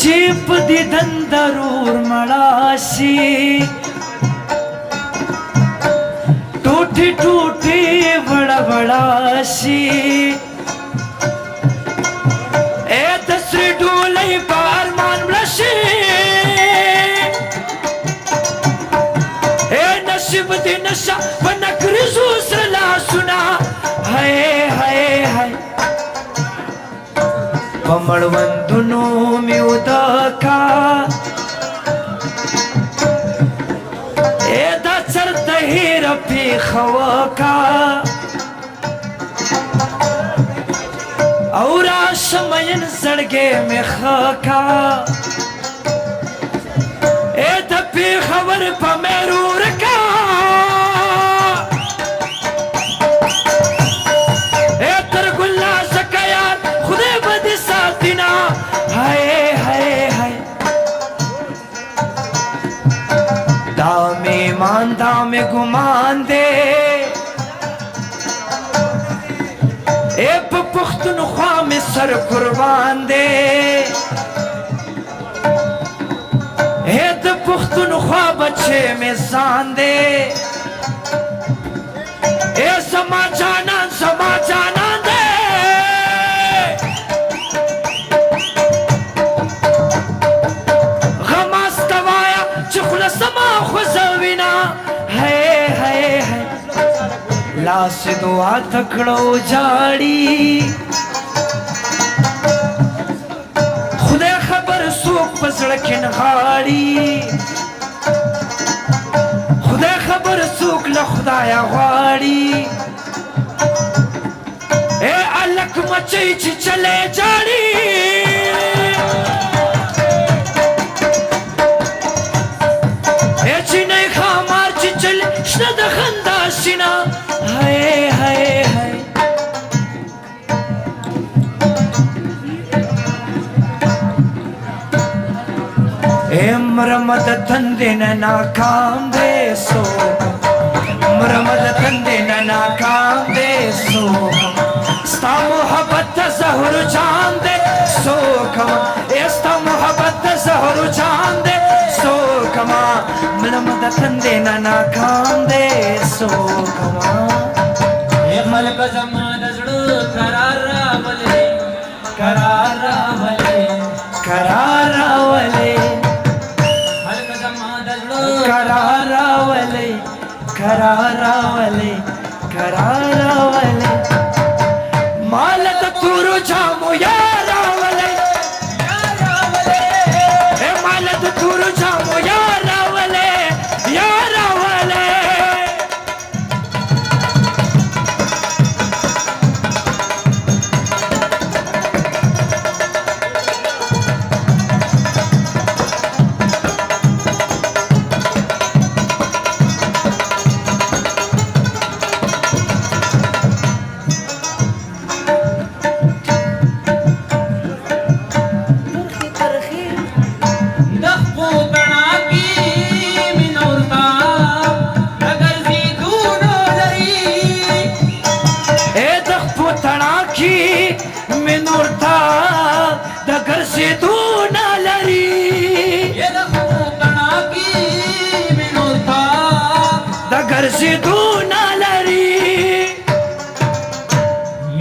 चीप दीदन दरूर मड़ासी टूटी टूटी बड़ा बड़ासी ए तस्री डूलई पार मान ब्लशी ए नसीब दी नशा बनकरी सूसला सुना हाय हाय हाय पमड़वंदुनो में उदका ए दचर दहीर पी खवका और आशमयन सड़गे में खका ए दपी खबर पमेरूर का ए तरगुल्ला सकया खुदे बदी साथिना हाय हाय हाय दामे मांदा में गुमान दे ए पुख्तनख्वा में सर कुर्बान दे ए तो पुख्तनख्वा बच्चे में सान दे ए समा जाना दे गमास्तवाया चुखला समा खुजविना है लाश दुआ तकड़ो जाड़ी खुदे खबर सूख पसड़किन गाड़ी खुदे खबर सूख ल खुदाया गाड़ी ए अलक मचई चले जाड़ी ए चिने खामार चले शद खंदाशिना हाय हाय हाय ए मरमद तंदे न नाकाम दे सो मरमद तंदे न नाकाम दे सो स्ता मोहब्बत ज़हर जान दे सो कमा ए स्ता मोहब्बत ज़हर जान दे सो कमा मरमद तंदे न नाकाम दे सो कमा मलक जमा दजड़ो करार रावले मलक जमा दजड़ो करारावले मालत तुरु जामो यारावले ए मालत तुरु जामो यारावले मिनूरता दगर से तू ना लरी ये दखना की मिनूरता दगर से तू ना लरी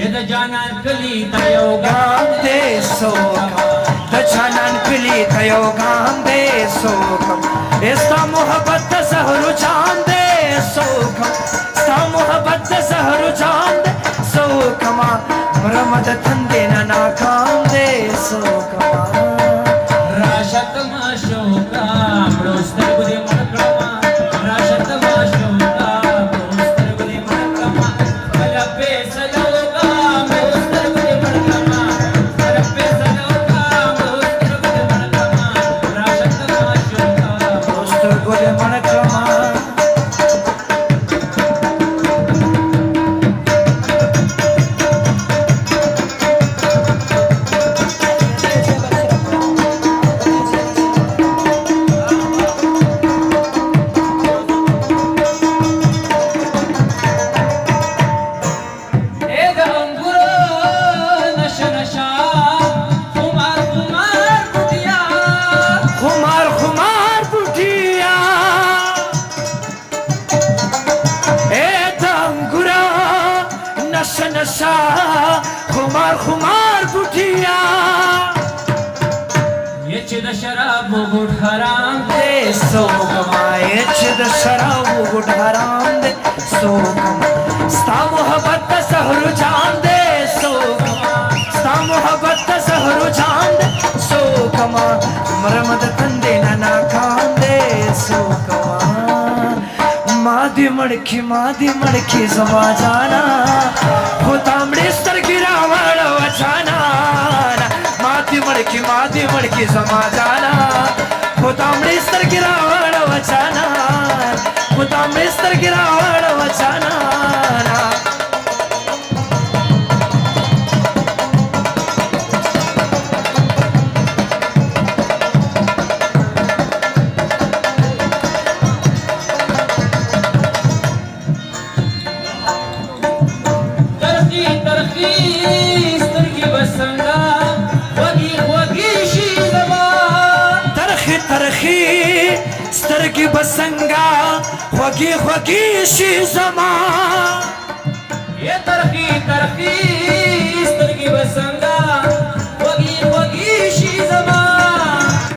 ये द जानन कली तयो गाम दे सोकम द जानन कली तयो गाम दे सोकम इस्ता मोहब्बत सहरु जान दे सोकम इस्ता मोहब्बत सहरु जान दे सोकमा मरमद तंदे न नाकाम दे सो कमा राशत माशोका प्रोस्तर गुदे मनक्रमा राशत माशोका प्रोस्तर गुदे मनक्रमा अलपे सलोका प्रोस्तर गुदे मनक्रमा अलपे सलोका प्रोस्तर गुदे मनक्रमा राशत माशोका प्रोस्तर गुदे मनक्रमा چې د شراب غوټ حرام دی دے سوکما چې د شراب غټ حرام دے سوکما ستا محبت ته سحر جان دے سوکما ستا محبت ته سحر جان دے سوکما مرمد تندے نه ناکام دے سوکما مادی مړکی زما جانا خو تامړې سترګې راوړ وچانا مادی مړکی زما جانا خو تامړې سترګې راوړ وچانا خو تامړې سترګې راوړ وچانا سترګې بسنګا خوږې خوږې شي زما